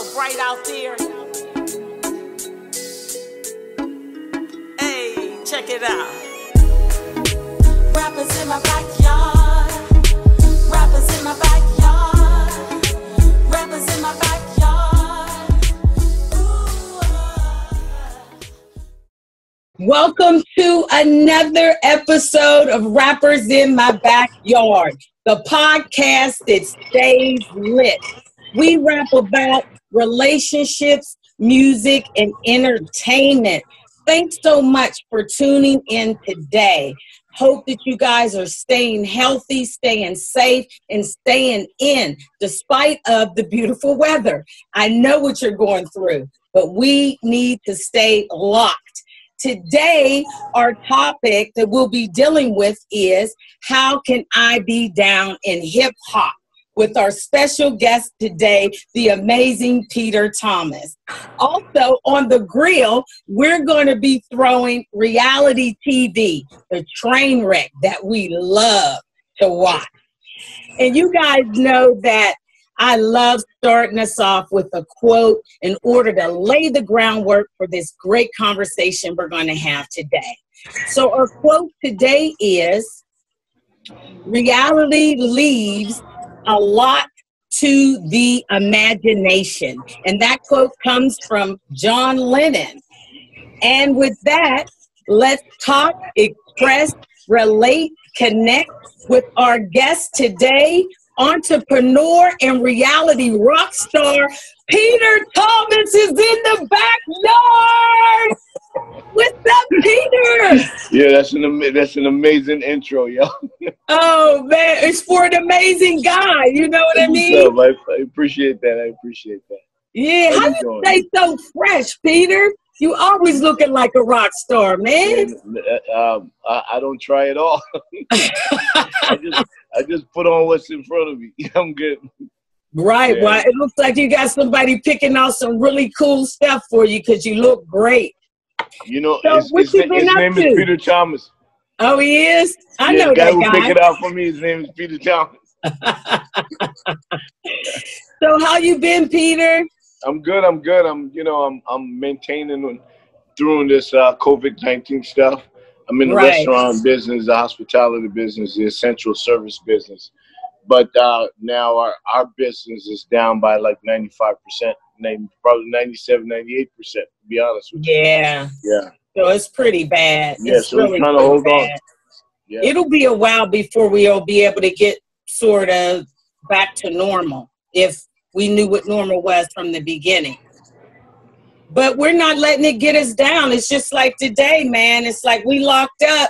so bright out there. Hey, check it out. Rappers in my backyard. Rappers in my backyard. Rappers in my backyard. Ooh. Welcome to another episode of Rappers in My Backyard, the podcast that stays lit. We rap about relationships, music, and entertainment. Thanks so much for tuning in today. Hope that you guys are staying healthy, staying safe, and staying in despite of the beautiful weather. I know what you're going through, but we need to stay locked. Today, our topic that we'll be dealing with is how can I be down in hip hop? With our special guest today, the amazing Peter Thomas. Also on the grill, we're going to be throwing reality TV, the train wreck that we love to watch. And you guys know that I love starting us off with a quote in order to lay the groundwork for this great conversation we're going to have today. So our quote today is, reality leaves a lot to the imagination. And that quote comes from John Lennon. And with that, let's talk, express, relate, connect with our guest today, entrepreneur and reality rock star, Peter Thomas is in the backyard. What's up, Peter? Yeah, that's an amazing intro, yo. Oh man, it's for an amazing guy. You know what I mean? I appreciate that. I appreciate that. Yeah, how you stay so fresh, Peter? You always looking like a rock star, man. I don't try at all. I just put on what's in front of me. I'm good. Right. Yeah. Well, it looks like you got somebody picking out some really cool stuff for you because you look great. You know, so his name is Peter Thomas. Oh, he is? I know the guy that who guy. picked it out for me, his name is Peter Thomas. So how you been, Peter? I'm good. I'm maintaining through this COVID-19 stuff. I'm in the restaurant business, the hospitality business, the essential service business. But now our business is down by like 95%, probably 97, 98%, to be honest with you. Yeah. Yeah. So it's pretty bad. Yeah, it's so really we're trying to hold on. Yeah. It'll be a while before we'll be able to get sort of back to normal if we knew what normal was from the beginning. But we're not letting it get us down. It's just like today, man. It's like we locked up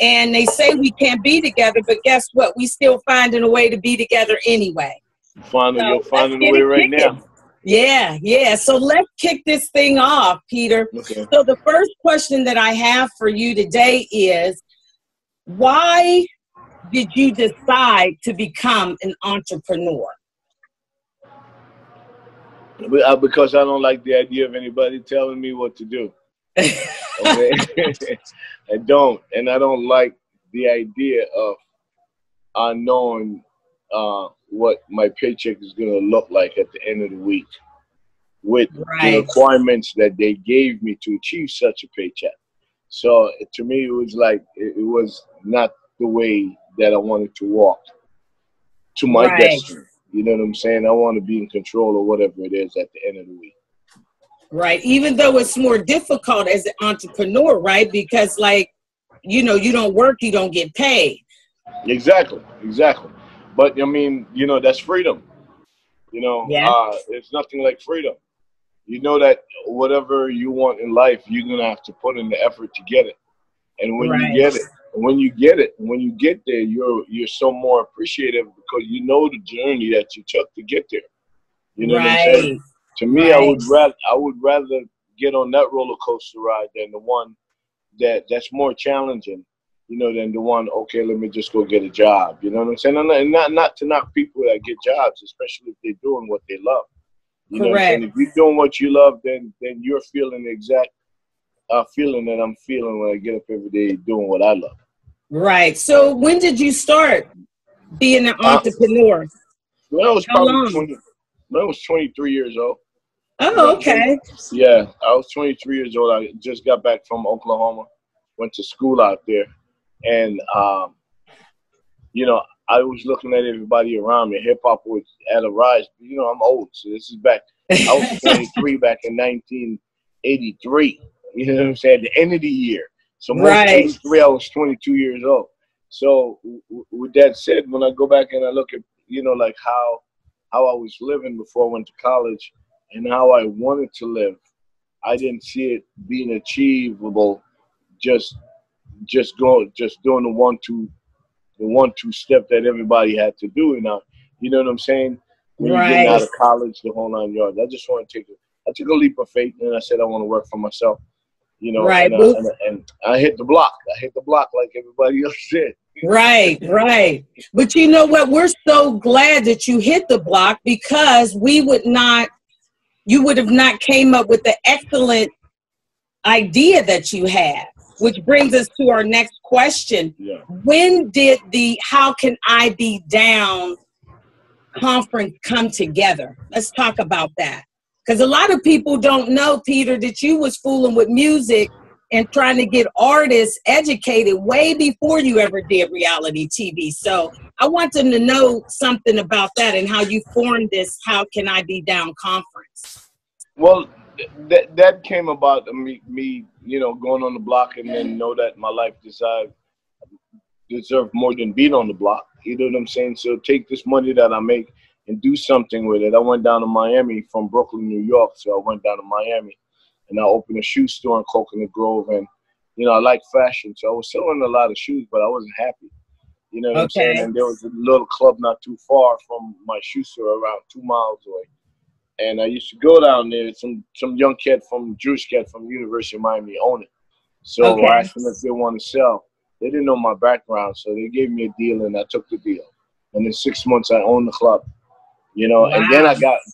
and they say we can't be together, but guess what? We still finding a way to be together anyway. You're finding a way right now. Yeah. So let's kick this thing off, Peter. Okay. So the first question that I have for you today is, why did you decide to become an entrepreneur? Because I don't like the idea of anybody telling me what to do. Okay? I don't. And I don't like the idea of knowing what my paycheck is going to look like at the end of the week with the requirements that they gave me to achieve such a paycheck. So to me, it was like, it was not the way that I wanted to walk to my destiny. You know what I'm saying? I want to be in control of whatever it is at the end of the week. Right. Even though it's more difficult as an entrepreneur, right? Because you don't work, you don't get paid. Exactly. But I mean, that's freedom. It's nothing like freedom. You know that whatever you want in life, you're going to have to put in the effort to get it. And when you get it, when you get there, you're so more appreciative because you know the journey that you took to get there. You know what I'm saying? To me, I would rather get on that roller coaster ride than the one that's more challenging, than the one, okay, let me just go get a job. You know what I'm saying? And not to knock people that get jobs, especially if they're doing what they love. You know what I'm saying? If you're doing what you love, then you're feeling the exact feeling that I'm feeling when I get up every day doing what I love. Right. So when did you start being an entrepreneur? When I was probably 23 years old. Oh, okay. Yeah, I was 23 years old. I just got back from Oklahoma, went to school out there, and you know, I was looking at everybody around me. Hip hop was at a rise. You know, I'm old, so this is back. I was 23 back in 1983. You know what I'm saying? At the end of the year. So most Right. 83, I was 22 years old. So with that said, when I go back and I look at, you know, like how I was living before I went to college and how I wanted to live, I didn't see it being achievable. Just just doing the 1-2 step that everybody had to do. And you know what I'm saying? When you're getting out Right. of college, the whole 9 yards. I just want to I took a leap of faith, and I said I want to work for myself. You know, Right. and I hit the block. I hit the block like everybody else did. Right, right. But you know what? We're so glad that you hit the block, because you would have not came up with the excellent idea that you had, which brings us to our next question. Yeah. When did the How Can I Be Down conference come together? Let's talk about that. Because a lot of people don't know, Peter, that you was fooling with music and trying to get artists educated way before you ever did reality TV. So I want them to know something about that and how you formed this How Can I Be Down conference. Well, that came about me, you know, going on the block and then know that my life deserved more than being on the block. You know what I'm saying? So take this money that I make and do something with it. I went down to Miami from Brooklyn, New York. So I went down to Miami and I opened a shoe store in Coconut Grove. And, you know, I like fashion. So I was selling a lot of shoes, but I wasn't happy. You know what I'm saying? Okay. And there was a little club not too far from my shoe store, around 2 miles away. And I used to go down there. Some young kid Jewish kid from the University of Miami owned it. So Okay. I asked them if they want to sell. They didn't know my background, so they gave me a deal, and I took the deal. And in 6 months, I owned the club. You know, Wow. and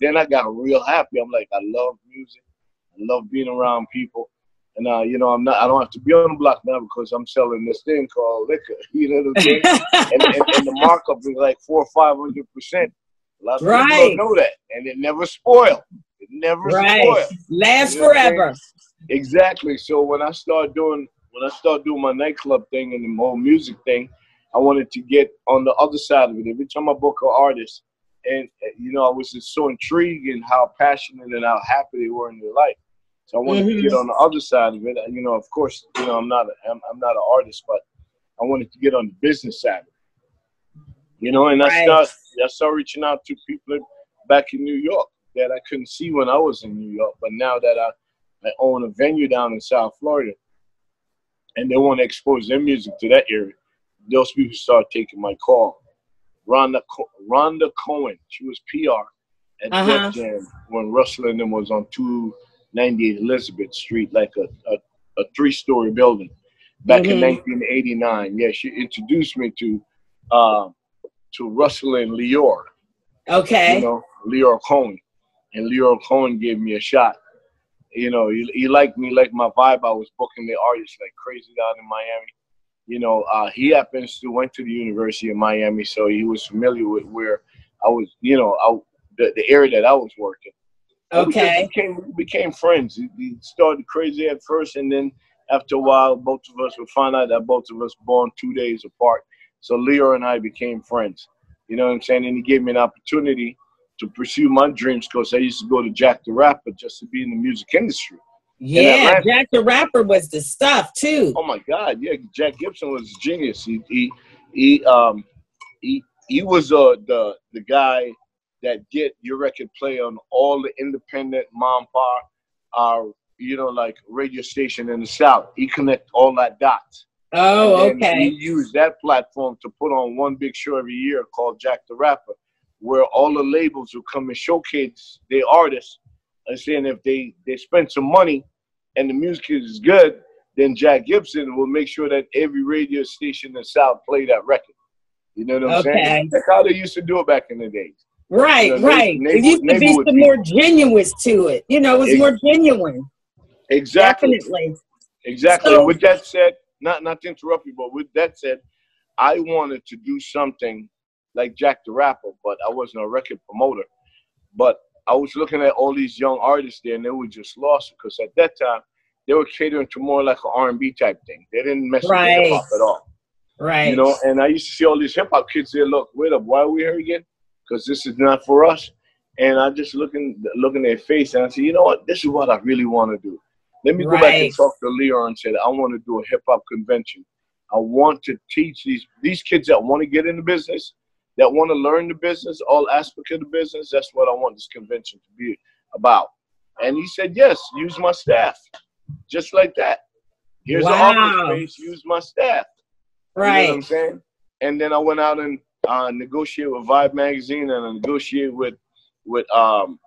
then I got real happy. I'm like, I love music. I love being around people. And you know, I don't have to be on the block now because I'm selling this thing called liquor. You know what I'm saying? and the markup is like 400% or 500%. A lot of people don't know that, and it never spoiled. It never spoiled. Lasts You know forever. Exactly. So when I start doing my nightclub thing and the whole music thing, I wanted to get on the other side of it. Every time I book an artist, and you know, I was just so intrigued in how passionate and how happy they were in their life. So I wanted to get on the other side of it. You know, of course, you know, I'm not an artist, but I wanted to get on the business side of it. You know, and I started reaching out to people back in New York that I couldn't see when I was in New York, but now that I own a venue down in South Florida, and they want to expose their music to that area, those people start taking my call. Rhonda Cohen, she was PR at Def Jam when Russell and them was on 298 Elizabeth Street, like a 3-story building back in 1989. Yeah, she introduced me to Russell and Leor. Okay. You know, Leor Cohen. And Leor Cohen gave me a shot. You know, he liked me, like my vibe. I was booking the artists like crazy down in Miami. You know, he happens to went to the University of Miami, so he was familiar with where I was, you know, the area that I was working. Okay. We became friends. He started crazy at first, and then after a while, both of us would find out that both of us born 2 days apart. So Leo and I became friends. You know what I'm saying? And he gave me an opportunity to pursue my dreams because I used to go to Jack the Rapper just to be in the music industry. Yeah, Jack the Rapper was the stuff too. Oh my God, yeah, Jack Gibson was a genius. He was the guy that get your record play on all the independent mom pop, you know, like radio station in the South. He connect all that dots. Oh, and then he used that platform to put on one big show every year called Jack the Rapper, where all the labels will come and showcase their artists and saying if they spend some money and the music is good, then Jack Gibson will make sure that every radio station in the South play that record. You know what I'm saying? That's how they used to do it back in the days. Right, you know, right. It used to be some more genuine to it. You know, it was more genuine. Exactly. Definitely. Exactly. So, with that said, not to interrupt you, but with that said, I wanted to do something like Jack the Rapper, but I wasn't a record promoter. But I was looking at all these young artists there, and they were just lost because at that time they were catering to more like an R&B type thing. They didn't mess with the hip hop at all. Right. You know, and I used to see all these hip hop kids there. Look, wait up, why are we here again? Because this is not for us. And I just looking at their face, and I said, you know what? This is what I really want to do. Let me go back and talk to Leon and say that I want to do a hip hop convention. I want to teach these kids that want to get in the business, that want to learn the business, all aspects of the business. That's what I want this convention to be about. And he said, yes, use my staff. Just like that. Here's the office space, use my staff. Right. You know what I'm saying? And then I went out and negotiated with Vibe magazine, and I negotiated with the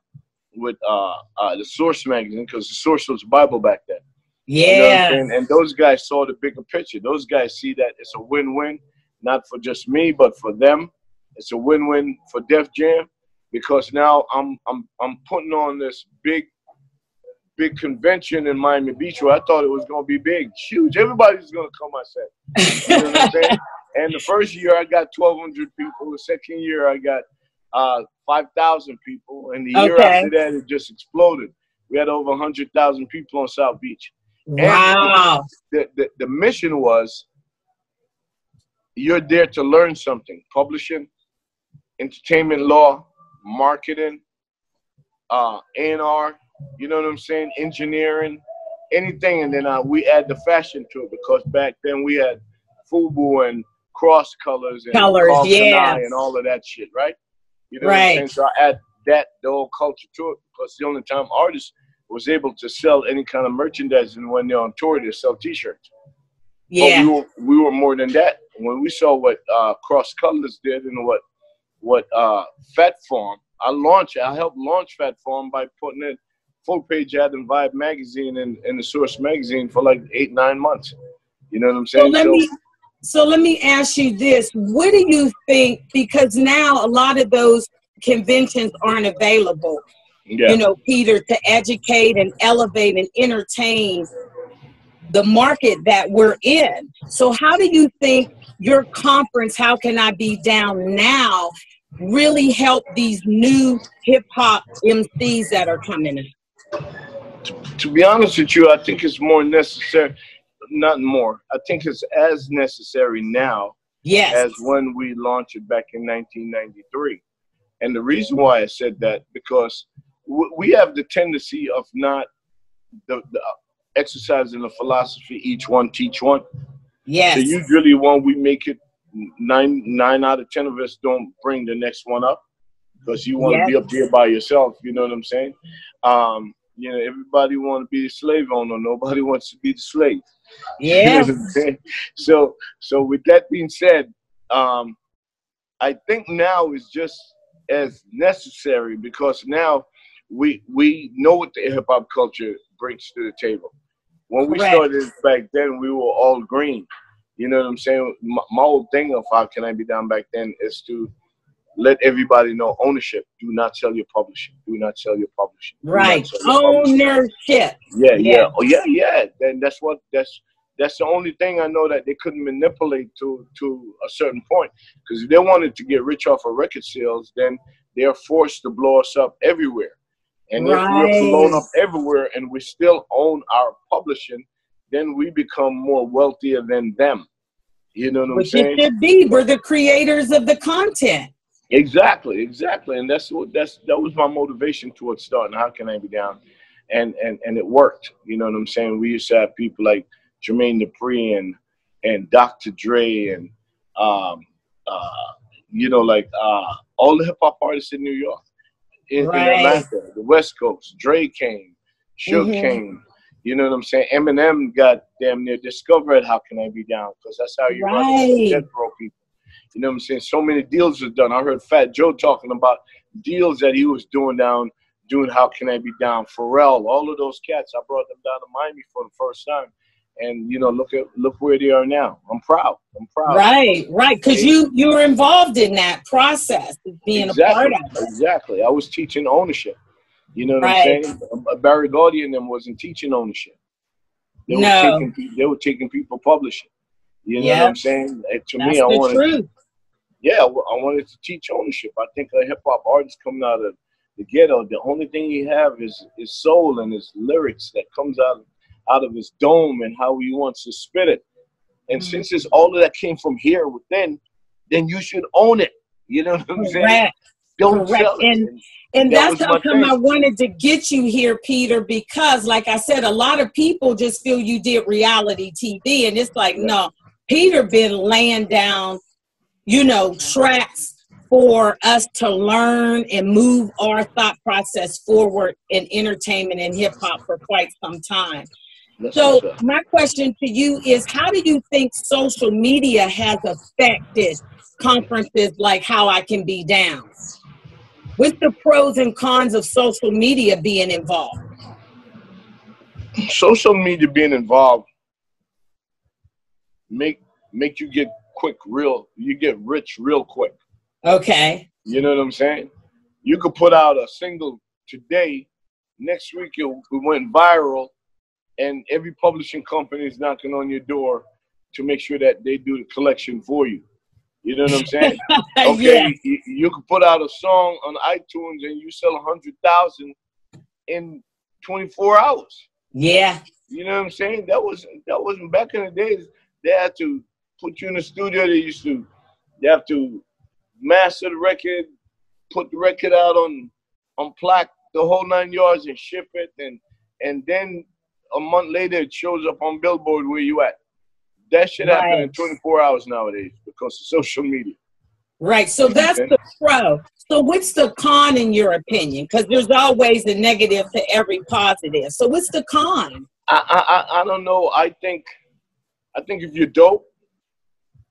Source magazine, because the Source was Bible back then. Yeah. You know, and those guys saw the bigger picture. Those guys see that it's a win-win, not for just me, but for them. It's a win-win for Def Jam, because now I'm putting on this big convention in Miami Beach where I thought it was gonna be big, huge. Everybody's gonna come. I said, you know what I'm saying? And the first year I got 1,200 people. The second year I got 5,000 people, and the year after that it just exploded. We had over 100,000 people on South Beach. Wow. And the mission was, you're there to learn something: publishing, entertainment law, marketing, A&R, you know what I'm saying, engineering, anything. And then we add the fashion to it, because back then we had FUBU and cross colors and and all of that shit, right? You know what I'm saying? So I add the whole culture to it, because the only time artists was able to sell any kind of merchandise, and when they're on tour, they sell T-shirts. Yeah. But we were more than that. When we saw what Cross Colors did and what Fat Farm, I helped launch Fat Farm by putting it full page ad in Vibe magazine and the Source magazine for like 8-9 months. You know what I'm saying? So let me ask you this. What do you think, because now a lot of those conventions aren't available, you know, Peter, to educate and elevate and entertain the market that we're in. So how do you think your conference, How Can I Be Down Now, really help these new hip hop MCs that are coming in? To be honest with you, I think it's more necessary. Not more. I think it's as necessary now as when we launched it back in 1993. And the reason why I said that, because we have the tendency of not the exercising the philosophy, each one teach one. Yes. So usually when we make it, 9 out of 10 of us don't bring the next one up, because you want to be up there by yourself. You know what I'm saying? You know, everybody want to be the slave owner. Nobody wants to be the slave. Yeah. You know what I'm saying? So with that being said, I think now is just as necessary, because now we know what the hip hop culture brings to the table. When we started back then, we were all green. You know what I'm saying? My whole thing of How Can I Be Down back then is to let everybody know ownership. Do not sell your publishing. Do not sell your publishing. Right. Ownership. Yeah. Oh, yeah. Then that's the only thing I know that they couldn't manipulate to a certain point. Because if they wanted to get rich off of record sales, then they're forced to blow us up everywhere. And if we're blown up everywhere and we still own our publishing, then we become more wealthier than them. You know what I'm saying? It should be. We're the creators of the content. Exactly. And that was my motivation towards starting How Can I Be Down, and it worked. You know what I'm saying? We used to have people like Jermaine Dupri and Dr. Dre and you know, like all the hip hop artists in New York, in Atlanta, the West Coast. Dre came, Suge came. You know what I'm saying? Eminem got damn near discovered How Can I Be Down, because that's how you run it. Death Row people. You know what I'm saying? So many deals were done. I heard Fat Joe talking about deals that he was doing How Can I Be Down. Pharrell, all of those cats, I brought them down to Miami for the first time. And you know, look where they are now. I'm proud. Right. Because you were involved in that process of being a part of it. Exactly. I was teaching ownership. You know what I'm saying? Barry Gordy and them wasn't teaching ownership. They were taking people publishing. You know what I'm saying? And to me, I wanted to teach ownership. I think a hip hop artist coming out of the ghetto. The only thing he have is his soul and his lyrics that comes out of his dome and how he wants to spit it. And since it's all of that came from here within, then you should own it. You know what I'm saying? Don't sell it. And that that's how come I wanted to get you here, Peter, because like I said, a lot of people just feel you did reality TV. And it's like, no, Peter been laying down, you know, tracks for us to learn and move our thought process forward in entertainment and hip hop for quite some time. So my question to you is, how do you think social media has affected conferences like How I Can Be Down? What's the pros and cons of social media being involved? Social media being involved make you get you get rich real quick. Okay. You know what I'm saying? You could put out a single today, next week it went viral, and every publishing company is knocking on your door to make sure that they do the collection for you. You know what I'm saying? Okay, you can put out a song on iTunes and you sell 100,000 in 24 hours. Yeah. You know what I'm saying? That wasn't back in the days. They had to put you in the studio. They have to master the record, put the record out on plaque, the whole 9 yards, and ship it, and then a month later it shows up on Billboard where you at. That shit happen in 24 hours nowadays because of social media. Right. So that's the pro. So what's the con in your opinion? Because there's always a negative to every positive. So what's the con? I don't know. I think if you're dope,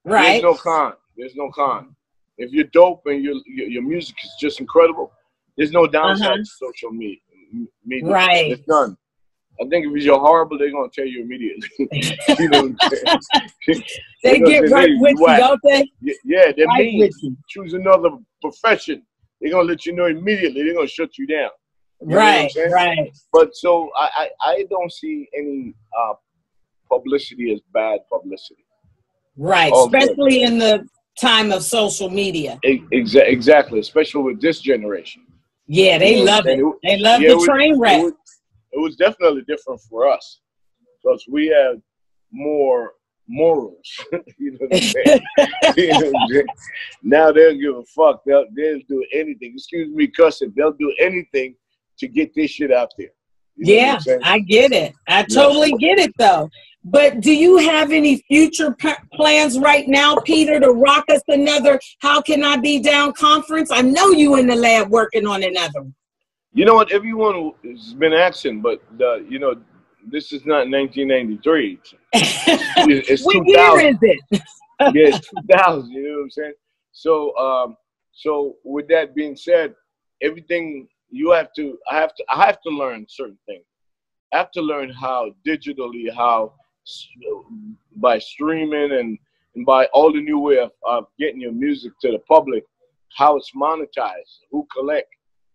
there's no con. There's no con. If you're dope and your music is just incredible, there's no downside to social media. Right. There's none. I think if you're horrible, they're gonna tell you immediately. You know what I'm saying? They get right with you, don't they? Yeah, they mean. Choose another profession. They're gonna let you know immediately. They're gonna shut you down. Right. But so I don't see any publicity as bad publicity. Right, especially in the time of social media. Exactly, especially with this generation. Yeah, they love it. They love the train wreck. It was definitely different for us because we had more morals. You know what I'm saying? You know what I'm saying? Now they'll give a fuck. They'll do anything. Excuse me, cussing. They'll do anything to get this shit out there. You know I get it. I totally get it, though. But do you have any future plans right now, Peter, to rock us another How Can I Be Down conference? I know you in the lab working on another one. You know what? Everyone has been asking, but you know, this is not 1993. It's what 2000. Year is it? Yeah, it's 2000. You know what I'm saying? So with that being said, everything I have to learn certain things. I have to learn how digitally, by streaming and by all the new way of getting your music to the public, how it's monetized, who collect.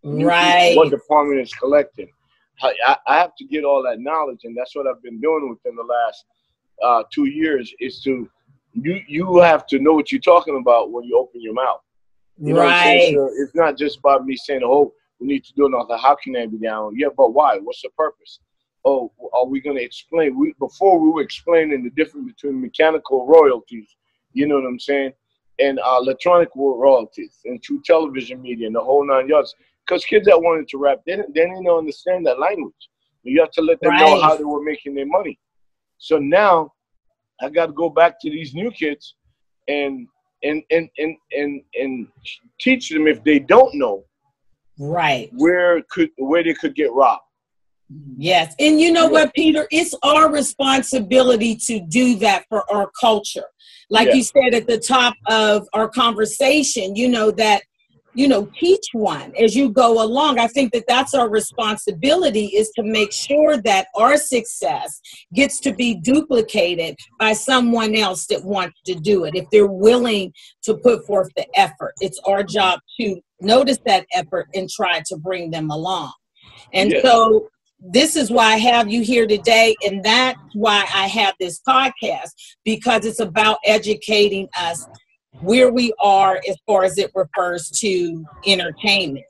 Right. What department is collecting. I have to get all that knowledge, and that's what I've been doing within the last 2 years, is to you have to know what you're talking about when you open your mouth. You know what I'm saying? So it's not just about me saying, oh, we need to do another How Can I Be Down? Yeah, but why? What's the purpose? Oh, are we going to explain? Before we were explaining the difference between mechanical royalties, you know what I'm saying, and electronic royalties and true television media and the whole 9 yards. Because kids that wanted to rap, they didn't understand that language. You have to let them know how they were making their money. So now I got to go back to these new kids and teach them, if they don't know, where they could get robbed. Yes. And you know what, Peter, it's our responsibility to do that for our culture. Like you said at the top of our conversation, teach one as you go along. I think that that's our responsibility, is to make sure that our success gets to be duplicated by someone else that wants to do it. If they're willing to put forth the effort, it's our job to notice that effort and try to bring them along. And so this is why I have you here today, and that's why I have this podcast, because it's about educating us where we are as far as it refers to entertainment.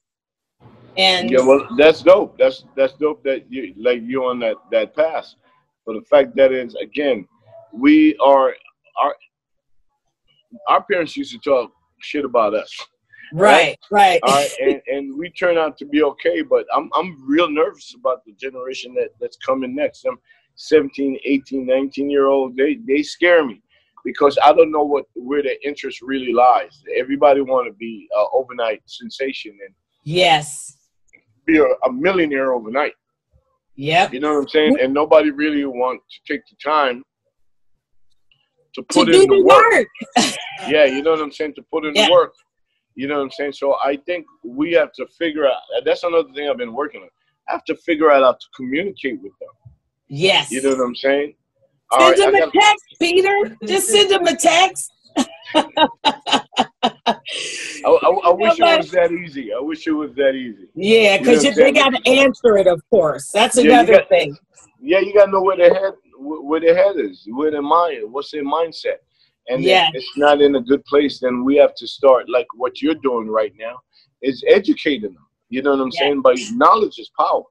And yeah, well, that's dope. That's dope that you're on that path. But the fact that is, again, we are our parents used to talk shit about us, right? right, right. All right, and we turn out to be okay, but I'm real nervous about the generation that's coming next. Them 17, 18, 19-year-old, they scare me because I don't know where their interest really lies. Everybody want to be an overnight sensation and Yes. be a millionaire overnight. Yep. You know what I'm saying? And nobody really want to take the time to To put do in the the work. work. Yeah, you know what I'm saying? To put in Yeah. the work. You know what I'm saying? So I think we have to figure out, that's another thing I've been working on. I have to figure out how to communicate with them. Yes. You know what I'm saying? Send them a text, Peter. Just send them a text. I wish it was that easy. I wish it was that easy. Yeah, because they got to answer it, of course. That's another thing. Yeah, you got to know where their head is, where their mind, what's their mindset. And if it's not in a good place, then we have to start, like what you're doing right now, is educating them. You know what I'm saying? But knowledge is power.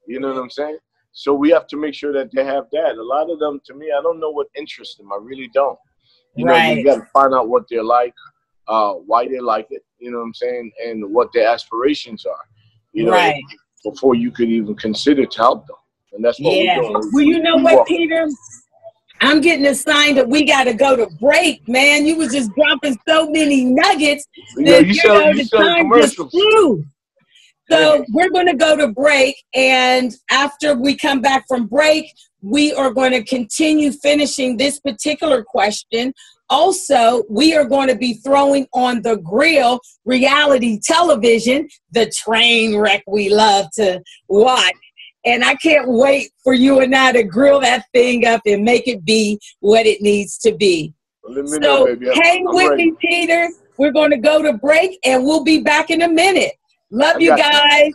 You know what I'm saying? So we have to make sure that they have that. A lot of them, to me, I don't know what interests them. I really don't. You know, you got to find out what they're like, why they like it. You know what I'm saying? And what their aspirations are. You know, before you could even consider to help them. And that's what we're doing. Well, you know what, Peter? I'm getting a sign that we got to go to break, man. You was just dropping so many nuggets that, the time just flew. So we're going to go to break, and after we come back from break, we are going to continue finishing this particular question. Also, we are going to be throwing on the grill reality television, the train wreck we love to watch. And I can't wait for you and I to grill that thing up and make it be what it needs to be. So hang with me, Peter. We're going to go to break, and we'll be back in a minute. Love you guys.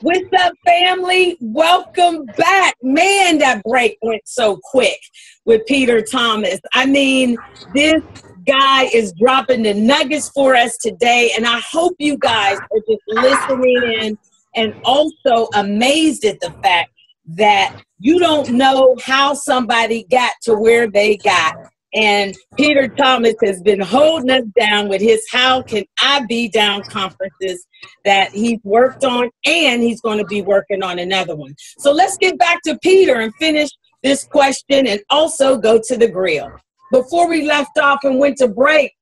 What's up, family? Welcome back. Man, that break went so quick with Peter Thomas. I mean, this guy is dropping the nuggets for us today, and I hope you guys are just listening in and also amazed at the fact that you don't know how somebody got to where they got. And Peter Thomas has been holding us down with his How Can I Be Down conferences that he's worked on, and he's going to be working on another one. So let's get back to Peter and finish this question and also go to the grill. Before we left off and went to break,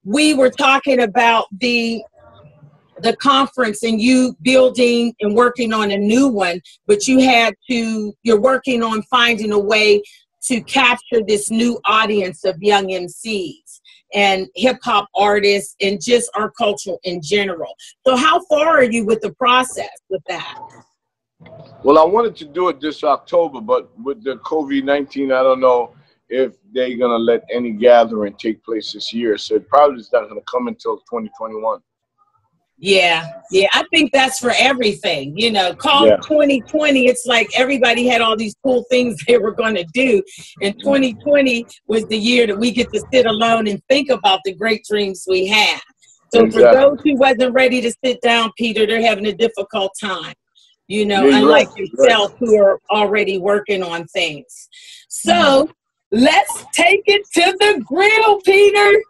we were talking about the conference and you building and working on a new one, but you're working on finding a way to capture this new audience of young MCs and hip-hop artists and just our culture in general. So how far are you with the process with that? Well, I wanted to do it this October, but with the COVID-19, I don't know if they're going to let any gathering take place this year. So it probably is not going to come until 2021. Yeah, I think that's for everything. You know, call 2020, it's like everybody had all these cool things they were going to do. And 2020 was the year that we get to sit alone and think about the great dreams we had. So for those who wasn't ready to sit down, Peter, they're having a difficult time, you know, unlike yourself who are already working on things. So let's take it to the grill, Peter.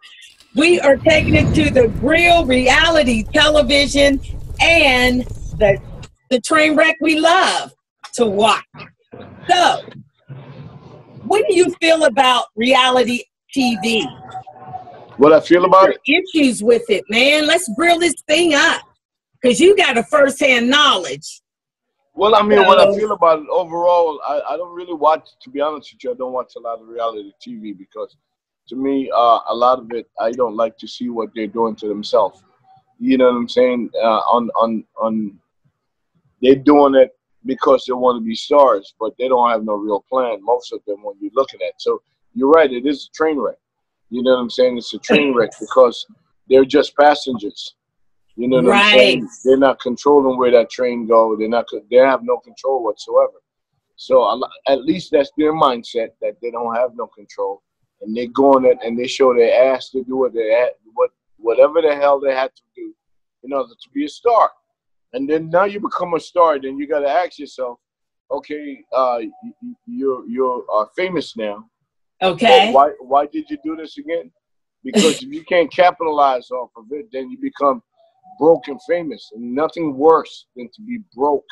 We are taking it to the real reality television and the train wreck we love to watch. So, what do you feel about reality TV? What I feel about it? Issues with it, man. Let's grill this thing up because you got a first-hand knowledge. Well, I mean, what I feel about it overall, I don't really watch, to be honest with you, I don't watch a lot of reality TV because to me, a lot of it, I don't like to see what they're doing to themselves. You know what I'm saying? They're doing it because they want to be stars, but they don't have no real plan, most of them, when you're looking at. So you're right, it is a train wreck. You know what I'm saying? It's a train wreck because they're just passengers. You know what I'm saying? They're not controlling where that train goes. They have no control whatsoever. So at least that's their mindset, that they don't have no control, and they go on it and they show their ass to do whatever the hell they had to do in order to be a star. And then now you become a star, then you got to ask yourself, okay, you're famous now. Okay. Why did you do this again? Because if you can't capitalize off of it, then you become broke and famous, and nothing worse than to be broke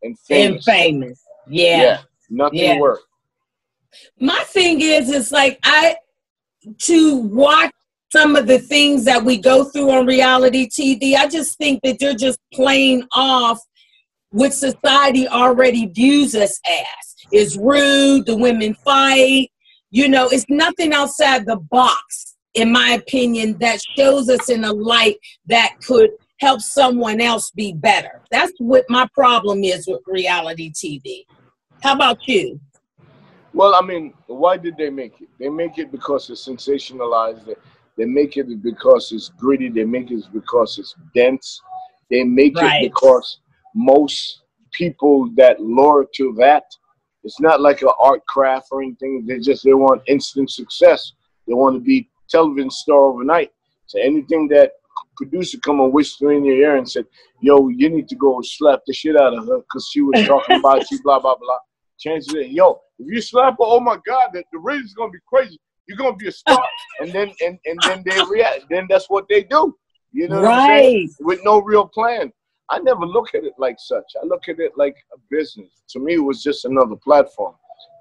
and famous. Yeah. Nothing worse. My thing is like to watch some of the things that we go through on reality TV, I just think that they're just playing off what society already views us as. It's rude, the women fight, it's nothing outside the box, in my opinion, that shows us in a light that could help someone else be better. That's what my problem is with reality TV. How about you? Well, I mean, why did they make it? They make it because it's sensationalized. They make it because it's gritty. They make it because it's dense. They make it because most people that lure to that, it's not like an art craft or anything. They want instant success. They want to be television star overnight. So anything that producer come and whisper in your ear and said, yo, you need to go slap the shit out of her because she was talking about you, blah, blah, blah. Chances are, yo, if you slap her, oh my God, the ratings gonna be crazy. You're gonna be a star. and then they react. Then that's what they do. You know what I'm saying? With no real plan. I never look at it like such. I look at it like a business. To me, it was just another platform.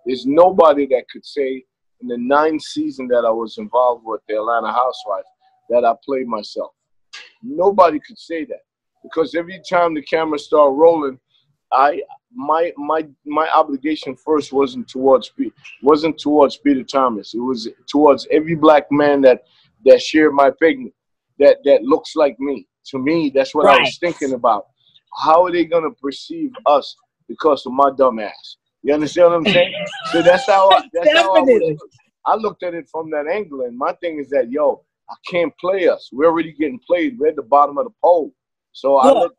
There's nobody that could say in the 9th season that I was involved with the Atlanta Housewives that I played myself. Nobody could say that because every time the camera started rolling, my obligation first wasn't towards Peter Thomas. It was towards every black man that shared my pigment, that looks like me. To me, that's what I was thinking about. How are they gonna perceive us because of my dumb ass? You understand what I'm saying? So that's how I looked at it from that angle. And my thing is that, yo, I can't play us. We're already getting played. We're at the bottom of the pole. So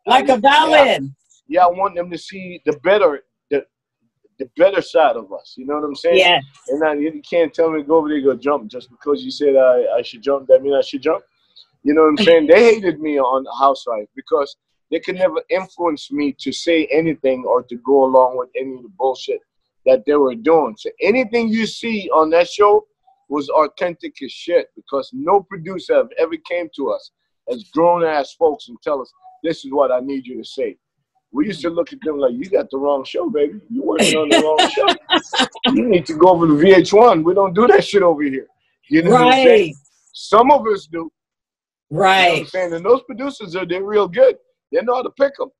like a violin. Yeah, I want them to see the better side of us. You know what I'm saying? Yeah. And now you can't tell me to go over there and go jump just because you said I should jump. That means I should jump. You know what I'm saying? They hated me on Housewives because they could never influence me to say anything or to go along with any of the bullshit that they were doing. So anything you see on that show was authentic as shit because no producer ever came to us as grown-ass folks and tell us, this is what I need you to say. We used to look at them like, you got the wrong show, baby. You're working on the wrong show. You need to go over to VH1. We don't do that shit over here. You know what I'm saying? Some of us do. Right. You know what I'm saying? And those producers, they're real good. They know how to pick them.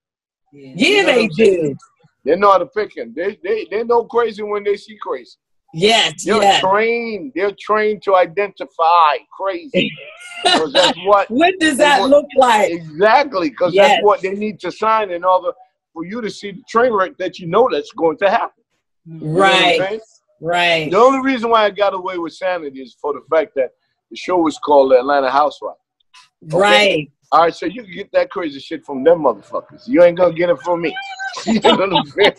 Yeah, they do. They know how to pick them. They know crazy when they see crazy. Yes, They're trained to identify crazy. Because that's what does that look like? Exactly, because that's what they need to sign in order for you to see the train wreck that you know that's going to happen. Right. Right. The only reason why I got away with sanity is for the fact that the show was called Atlanta Housewives. Okay? Right. All right, so you can get that crazy shit from them motherfuckers. You ain't gonna get it from me. You know what I'm saying?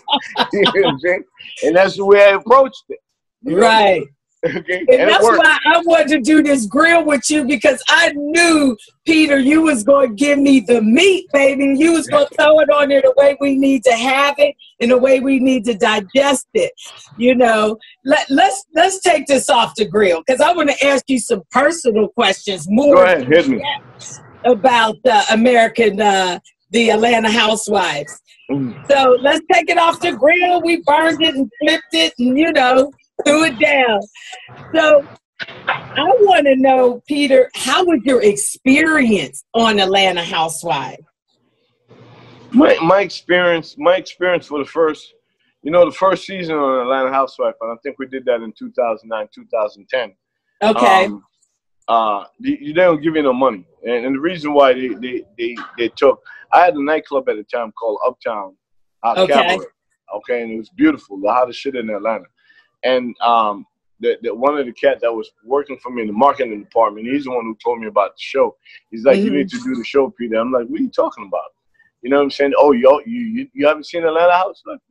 You know what I'm saying? And that's the way I approached it. You know? Right. Okay, And and it that's worked. why I wanted to do this grill with you, because I knew, Peter, you was going to give me the meat, baby. You was going to throw it on there the way we need to have it and the way we need to digest it. You know, let's take this off the grill, because I want to ask you some personal questions more. Go ahead, hit me. About the Atlanta Housewives. So let's take it off the grill. We burned it and flipped it and, you know, threw it down. So I want to know, Peter, how was your experience on Atlanta Housewives? My experience for the first, the first season on Atlanta Housewives, and I think we did that in 2009, 2010. Okay. They don't give you no money, and the reason why they took. I had a nightclub at the time called Uptown Cabaret. Okay, and it was beautiful, the hottest shit in Atlanta. And the one of the cat that was working for me in the marketing department, he's the one who told me about the show. He's like, you need to do the show, Peter. I'm like, what are you talking about? You know what I'm saying? Oh, you haven't seen Atlanta Housewives?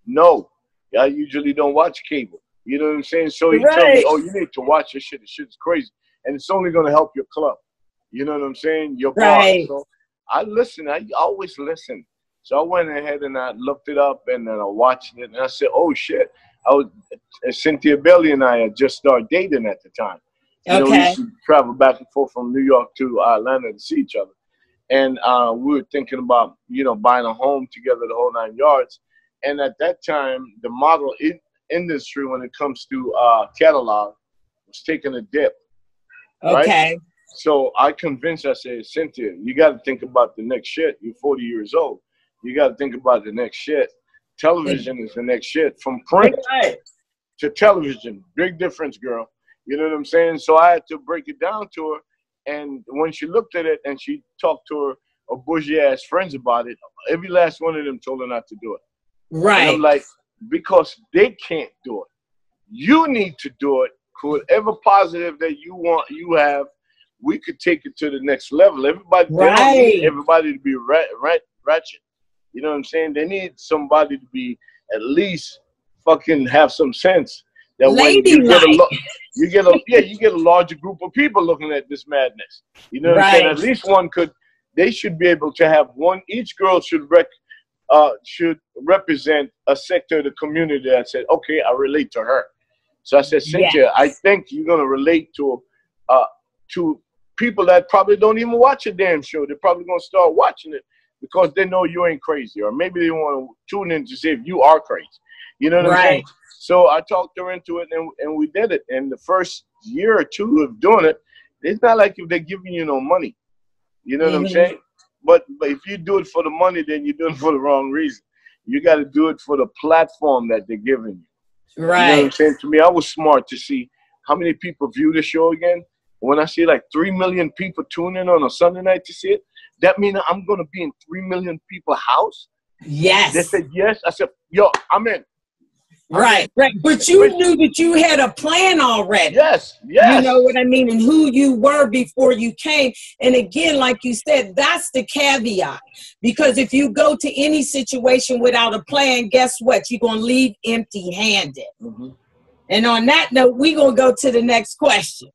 No, I usually don't watch cable. You know what I'm saying? So he told me, oh, you need to watch this shit. This shit is crazy. And it's only going to help your club. You know what I'm saying? Your bar. So I listen. I always listen. So I went ahead and I looked it up and then I watched it. And I said, oh, shit. Cynthia Bailey and I had just started dating at the time. You know, we used to travel back and forth from New York to Atlanta to see each other. And we were thinking about, buying a home together, the whole 9 yards. And at that time, the model industry, when it comes to catalog, was taking a dip. Okay. Right? So I convinced, I said, Cynthia, you got to think about the next shit. You're 40 years old. You got to think about the next shit. Television is the next shit. From print to television. Big difference, girl. You know what I'm saying? So I had to break it down to her. And when she looked at it and she talked to her bougie-ass friends about it, every last one of them told her not to do it. Right. And I'm like, because they can't do it. You need to do it. Whatever positive that you have, we could take it to the next level. Everybody, they don't need everybody to be ratchet. You know what I'm saying? They need somebody to be at least fucking have some sense. That when you get a larger group of people looking at this madness. You know what I'm saying? At least one could. They should be able to have one. Each girl should represent a sector of the community that said, okay, I relate to her. So I said, Cynthia, I think you're gonna relate to people that probably don't even watch a damn show. They're probably gonna start watching it because they know you ain't crazy, or maybe they want to tune in to see if you are crazy. You know what I'm saying? So I talked her into it, and we did it. And the first year or two of doing it, it's not like if they're giving you no money. You know what I'm saying? But if you do it for the money, then you're doing it for the wrong reason. You got to do it for the platform that they're giving you. Right. You know what I'm saying? To me, I was smart to see how many people view the show again. When I see like 3 million people tune in on a Sunday night to see it, that means I'm going to be in 3 million people's house. Yes. They said yes. I said, yo, I'm in. Right. But you knew that you had a plan already. Yes. You know what I mean? And who you were before you came. And again, like you said, that's the caveat. Because if you go to any situation without a plan, guess what? You're going to leave empty-handed. And on that note, we're going to go to the next question.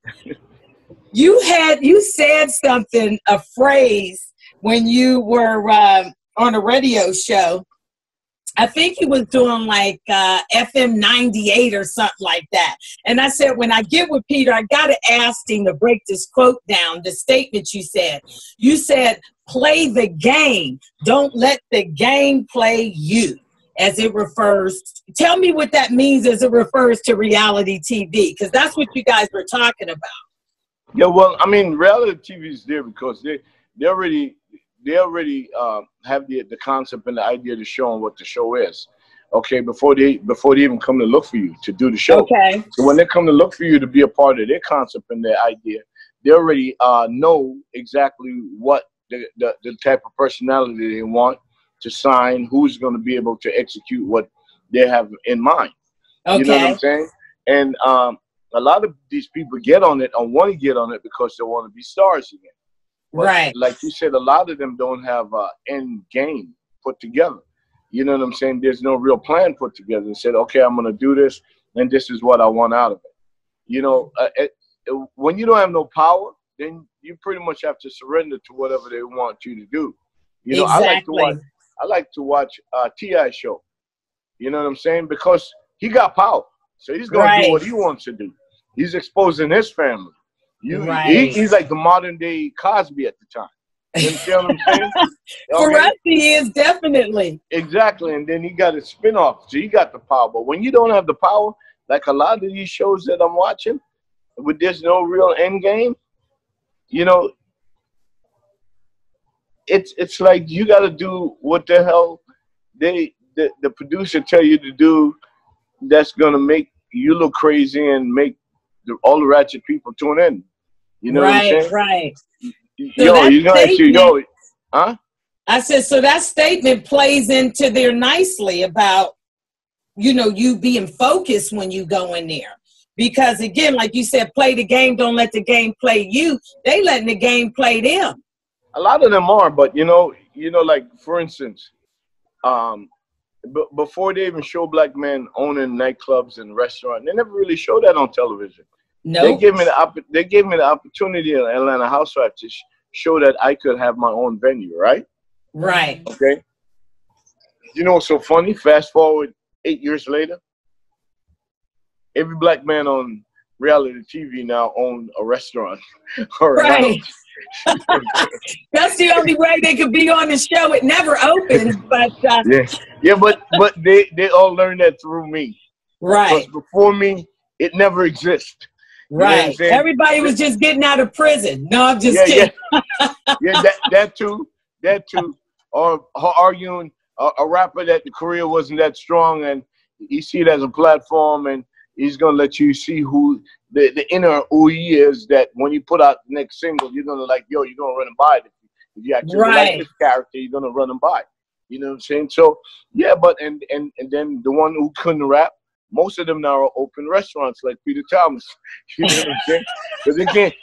You said something, a phrase, when you were on a radio show. I think he was doing like FM 98 or something like that. And I said, when I get with Peter, I got to ask him to break this quote down, the statement you said. You said, play the game. Don't let the game play you, as it refers. Tell me what that means as it refers to reality TV, because that's what you guys were talking about. Yeah, well, I mean, reality TV is there because they already have the concept and the idea of the show and what the show is. Okay, before they even come to look for you to do the show. Okay. So when they come to look for you to be a part of their concept and their idea, they already know exactly what the type of personality they want to sign, who's going to be able to execute what they have in mind. Okay. You know what I'm saying? And a lot of these people get on it or want to get on it because they want to be stars again. But like you said, a lot of them don't have an end game put together. You know what I'm saying? There's no real plan put together. They said, okay, I'm going to do this. and this is what I want out of it. You know, when you don't have no power, then you pretty much have to surrender to whatever they want you to do. You know, Exactly. I like to watch T.I. show. You know what I'm saying? Because he got power, so he's gonna do what he wants to do. He's exposing his family. He's like the modern day Cosby at the time. You understand what I'm saying? For us, he is definitely. Exactly, and then he got a spinoff, so he got the power. But when you don't have the power, like a lot of these shows that I'm watching, with there's no real end game, you know, it's like you got to do what the hell the producer tell you to do. That's gonna make you look crazy and make all the ratchet people tune in. You know what I'm saying? Right. Yo, you're gonna actually, yo, huh? I said, so that statement plays into there nicely about, you know, you being focused when you go in there. Because again, like you said, play the game, don't let the game play you. They letting the game play them. A lot of them are, but you know, like for instance, before they even show black men owning nightclubs and restaurants, they never really showed that on television. No, they gave me the opportunity in Atlanta Housewives to show that I could have my own venue, right? Right. Okay. You know what's so funny? Fast forward 8 years later, every black man on reality TV now owns a restaurant or a right. That's the only way they could be on the show. It never opens, but but they all learned that through me. Right. Because before me, it never existed. Right. Everybody was just getting out of prison. No, I'm just kidding. Yeah, that too. Or arguing a rapper that the career wasn't that strong, and he see it as a platform, and he's gonna let you see who the inner who he is. That when you put out the next single, you're gonna like, yo, you're gonna run and buy it. If you actually like this character, you're gonna run and buy it. You know what I'm saying? So yeah, but and then the one who couldn't rap, most of them now are open restaurants like Peter Thomas. You know what I'm saying? Because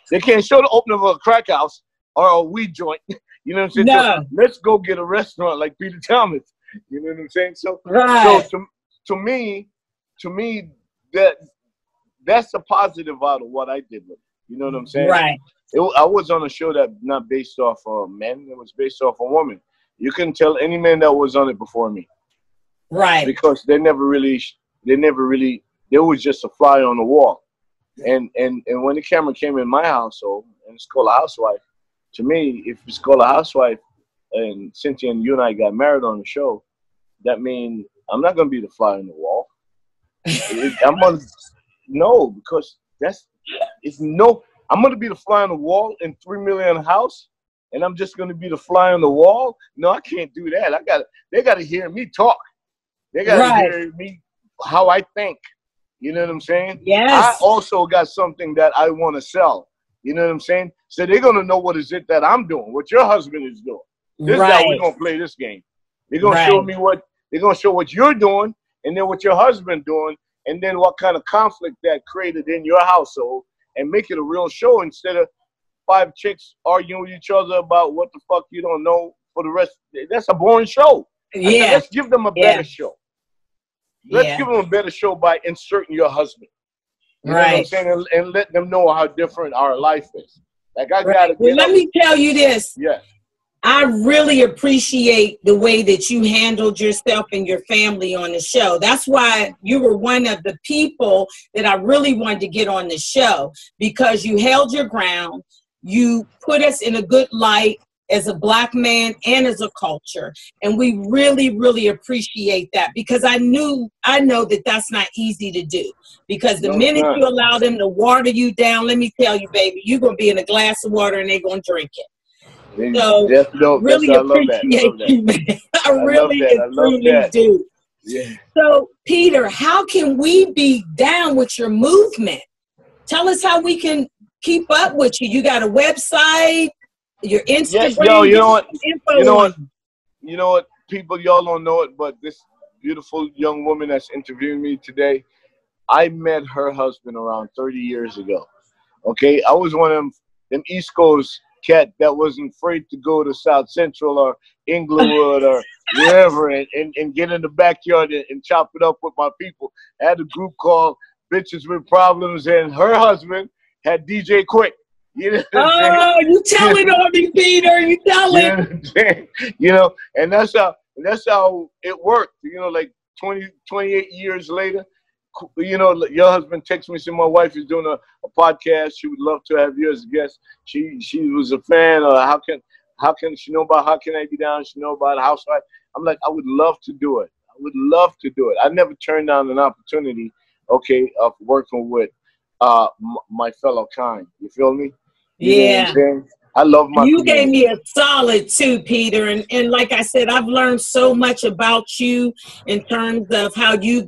they can't show the opening of a crack house or a weed joint. You know what I'm saying? No. So let's go get a restaurant like Peter Thomas. You know what I'm saying? So so to me that's a positive out of what I did with it. You know what I'm saying? Right. I was on a show that not based off of men. It was based off a woman. You couldn't tell any man that was on it before me. Right. Because they was just a fly on the wall. And when the camera came in my household, and it's called a housewife, to me, if it's called a housewife, and Cynthia and you and I got married on the show, that means I'm not going to be the fly on the wall. No, because I'm going to be the fly on the wall in 3 Million House, and I'm just going to be the fly on the wall. No, I can't do that. They got to hear me talk. They got to hear me how I think. You know what I'm saying? Yes. I also got something that I want to sell. You know what I'm saying? So they're going to know what is it that I'm doing, what your husband is doing. This is how we're going to play this game. They're going to show me they're going to show what you're doing, and then what your husband doing, and then what kind of conflict that created in your household, and make it a real show instead of 5 chicks arguing with each other about what the fuck you don't know for the rest. That's a boring show. Yeah. Said, let's give them a better show. Let's give them a better show by inserting your husband. You know what I'm saying? And let them know how different our life is. Like I gotta let me tell you this. Yeah. I really appreciate the way that you handled yourself and your family on the show. That's why you were one of the people that I really wanted to get on the show, because you held your ground. You put us in a good light as a black man and as a culture. And we really, really appreciate that, because I know that that's not easy to do, because the minute you allow them to water you down, let me tell you, baby, you're going to be in a glass of water and they're going to drink it. So really appreciate you, man. I really truly do. Yeah. So Peter, how can we be down with your movement? Tell us how we can keep up with you. You got a website, your Instagram. Yes, yo, you know what? People, y'all don't know it, but this beautiful young woman that's interviewing me today, I met her husband around 30 years ago. Okay, I was one of them East Coast cat that wasn't afraid to go to South Central or Inglewood or wherever and get in the backyard and chop it up with my people. I had a group called Bitches with Problems, and her husband had DJ Quick. You know what I'm saying? Oh, you tell it on me, Peter. You tell You know it. what I'm saying? You know, and that's how it worked. You know, like 28 years later, you know, your husband texts me, said my wife is doing a podcast. She would love to have you as a guest. She was a fan. How can she know about How Can I Be Down? She know about Housewives. I'm like, I would love to do it. I would love to do it. I never turned down an opportunity, okay, of working with my fellow kind. You feel me? You know what I'm Yeah. saying? I love my You community. gave me a solid too, Peter. And like I said, I've learned so much about you in terms of how you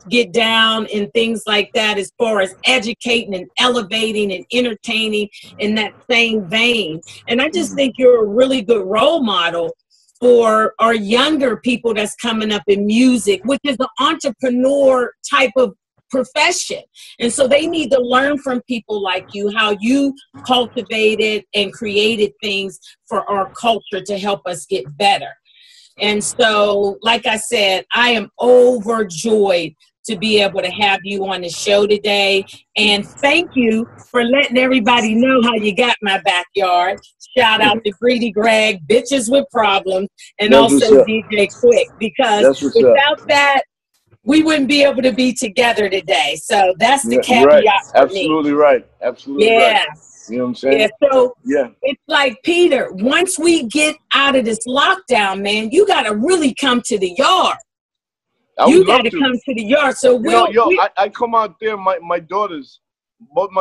get down and things like that, as far as educating and elevating and entertaining in that same vein. And I just think you're a really good role model for our younger people that's coming up in music, which is an entrepreneur type of profession. And so they need to learn from people like you, how you cultivated and created things for our culture to help us get better. And so, like I said, I am overjoyed to be able to have you on the show today. And thank you for letting everybody know how you got my backyard. Shout out to Greedy Greg, Bitches with Problems, and That's also DJ Quick, because without that, we wouldn't be able to be together today. So that's the caveat right. for Absolutely me. Right. Absolutely right. You know what I'm saying? Yeah. So yeah, it's like, Peter, once we get out of this lockdown, man, you got to really come to the yard. You got to come to the yard. So I come out there. Both my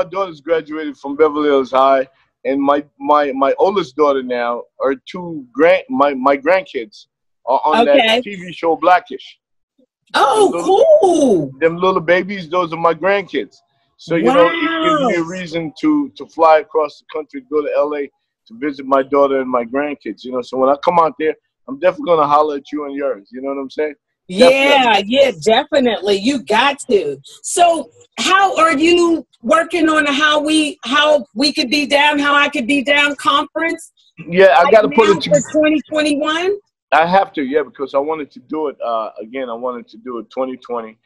daughters graduated from Beverly Hills High, and my oldest daughter now are my grandkids are on that TV show Blackish. Oh, cool. Them little babies, those are my grandkids. So, you know, it gives me a reason to fly across the country, go to LA to visit my daughter and my grandkids, you know. So when I come out there, I'm definitely going to holler at you and yours. You know what I'm saying? Yeah, definitely. You got to. So how are you working on how we could be down, how I could be down conference? Yeah, I got to put it for 2021. I have to, yeah, because I wanted to do it again. I wanted to do it 2020,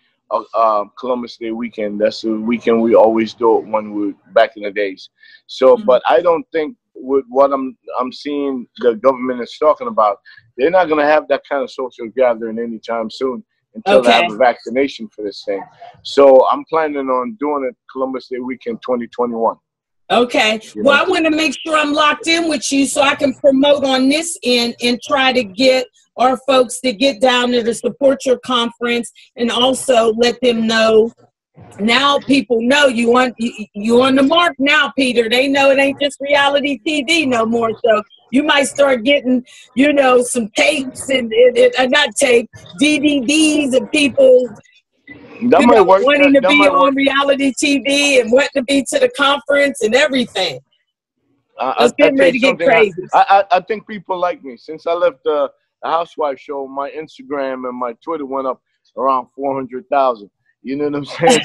Columbus Day weekend. That's the weekend we always do it when we're back in the days. So, but I don't think with what I'm seeing the government is talking about, they're not going to have that kind of social gathering anytime soon until they have a vaccination for this thing. So I'm planning on doing it Columbus Day weekend 2021. Okay. Well, I want to make sure I'm locked in with you so I can promote on this end and try to get our folks to get down there to support your conference, and also let them know. Now people know you on the mark now, Peter. They know it ain't just reality TV no more. So you might start getting, you know, some tapes and not tape, DVDs of people wanting to be on reality TV and wanting to be to the conference and everything. It's getting ready to get crazy. I think people like me. Since I left the Housewives show, my Instagram and my Twitter went up around 400,000. You know what I'm saying?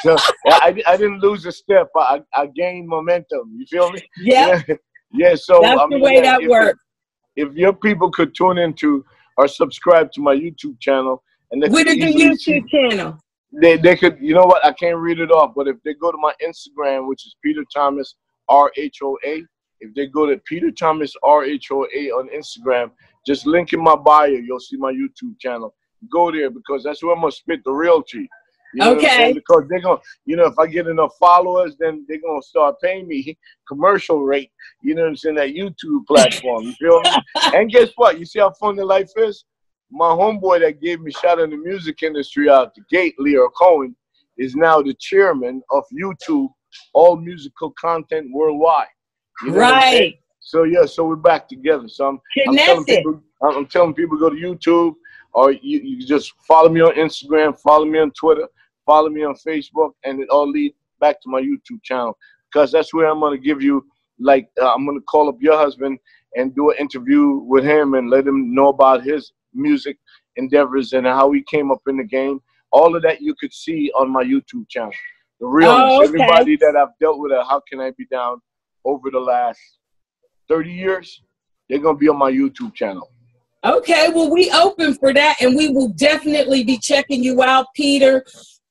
So I didn't lose a step. I gained momentum. You feel me? Yeah. Yeah. So that's the way that works. If your people could tune into or subscribe to my YouTube channel, and they what is the YouTube channel? They could, you know what? I can't read it off, but if they go to my Instagram, which is Peter Thomas RHOA, if they go to Peter Thomas RHOA on Instagram, just link in my bio, you'll see my YouTube channel. Go there, because that's where I'm gonna spit the real tea. You know what I'm saying? Because they're gonna, you know, if I get enough followers, then they're gonna start paying me commercial rate. You know what I'm saying? That YouTube platform. You feel me? And guess what? You see how funny life is? My homeboy that gave me a shot in the music industry out the gate, Leo Cohen, is now the chairman of YouTube, all musical content worldwide. You know what I'm saying? So yeah, so we're back together. So I'm telling people go to YouTube, or you just follow me on Instagram, follow me on Twitter, follow me on Facebook, and it all leads back to my YouTube channel, because that's where I'm going to give you, like, I'm going to call up your husband and do an interview with him and let him know about his music endeavors and how he came up in the game. All of that you could see on my YouTube channel. The realness, everybody that I've dealt with at How Can I Be Down over the last 30 years, they're going to be on my YouTube channel. Okay, well, we open for that, and we will definitely be checking you out, Peter.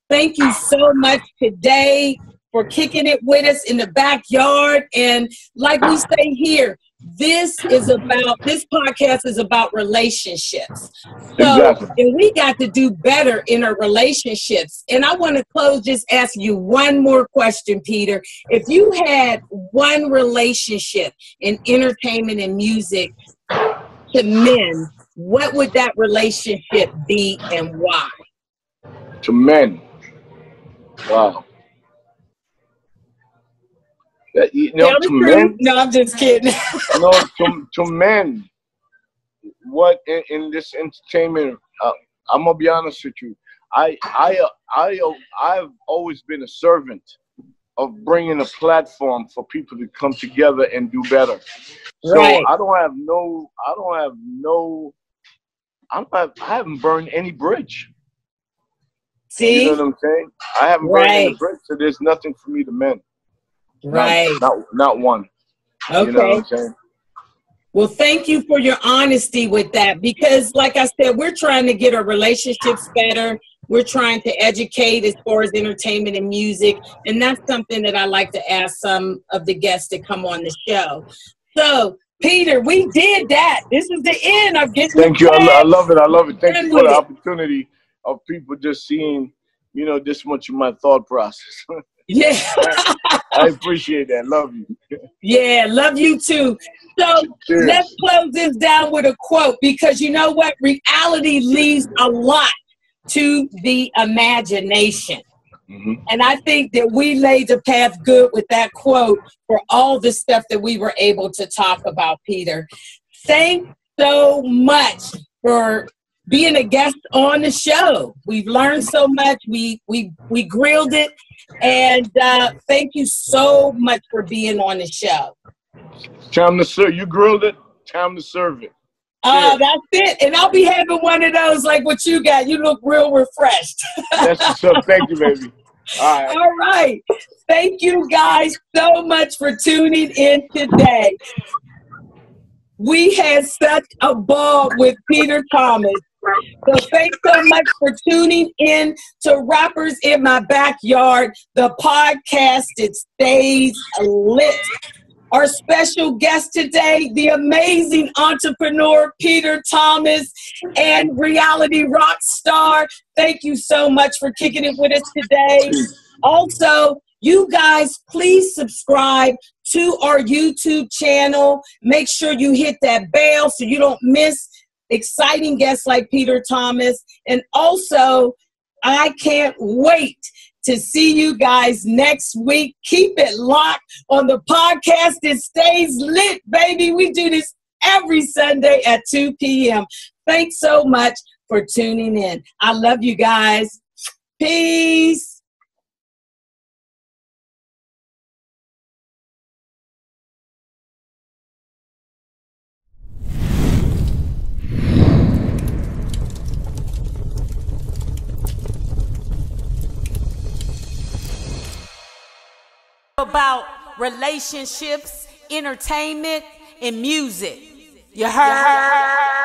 Thank you so much today for kicking it with us in the backyard. And like we say here, this podcast is about relationships. So, Exactly. and we got to do better in our relationships. And I want to close just asking you one more question, Peter. If you had one relationship in entertainment and music to men, what would that relationship be and why? To men. Wow. You know, to men? No, I'm just kidding. No, to men. What in this entertainment? I'm gonna be honest with you. I've always been a servant of bringing a platform for people to come together and do better. So Right. I haven't burned any bridge. See? You know what I'm saying? I haven't burned any bridge, so there's nothing for me to mend. Right. Not one. Okay. You know what I'm saying? Well, thank you for your honesty with that, because like I said, we're trying to get our relationships better. We're trying to educate as far as entertainment and music. And that's something that I like to ask some of the guests that come on the show. So, Peter, we did that. This is the end of getting. Thank you. I love it. I love it. Thank you for the opportunity of people just seeing, you know, this much of my thought process. Yeah. I appreciate that. Love you. Yeah, love you too. So Cheers. Let's close this down with a quote, because you know what? Reality leaves a lot to the imagination. Mm-hmm. And I think that we laid the path good with that quote for all the stuff that we were able to talk about, Peter. Thanks so much for being a guest on the show. We've learned so much. We grilled it. And thank you so much for being on the show. Time to serve. You grilled it. Time to serve it. That's it. And I'll be having one of those like what you got. You look real refreshed. That's so. Thank you, baby. All right. All right. Thank you guys so much for tuning in today. We had such a ball with Peter Thomas. So thanks so much for tuning in to Rappers in My Backyard, the podcast that stays lit. Our special guest today, the amazing entrepreneur, Peter Thomas, and reality rock star. Thank you so much for kicking it with us today. Also, you guys, please subscribe to our YouTube channel. Make sure you hit that bell so you don't miss exciting guests like Peter Thomas. And also, I can't wait to see you guys next week. Keep it locked on the podcast. It stays lit, baby. We do this every Sunday at 2 p.m. Thanks so much for tuning in. I love you guys. Peace. About relationships, entertainment, and music. You heard?